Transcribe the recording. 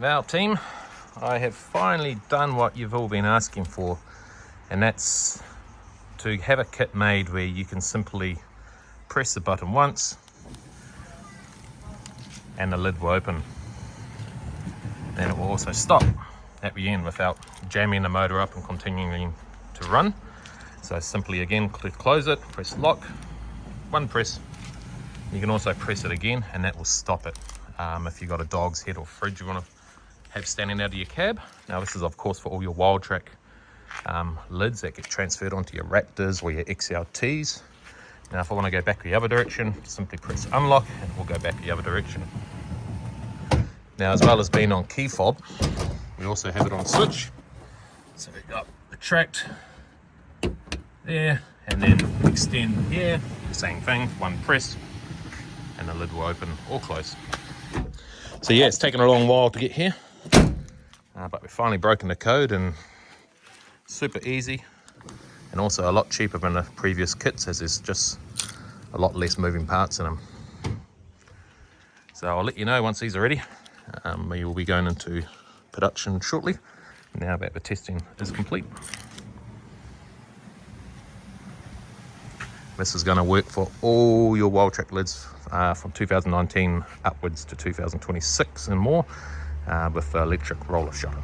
Now team, I have finally done what you've all been asking for, and that's to have a kit made where you can simply press the button once and the lid will open. Then it will also stop at the end without jamming the motor up and continuing to run. So simply again close it, press lock, one press. You can also press it again and that will stop it. If you've got a dog's head or fridge you want to have standing out of your cab. Now this is of course for all your Wildtrak lids that get transferred onto your Raptors or your XLTs. Now if I want to go back the other direction, simply press unlock and we'll go back the other direction. Now as well as being on key fob, we also have it on switch. So we've got retract there and then extend here, the same thing, one press and the lid will open or close. So yeah, it's taken a long while to get here. But we've finally broken the code and super easy and also a lot cheaper than the previous kits as there's just a lot less moving parts in them. So I'll let you know once these are ready. We will be going into production shortly now that the testing is complete. This is going to work for all your Wildtrak lids from 2019 upwards to 2026 and more with electric roller shutter.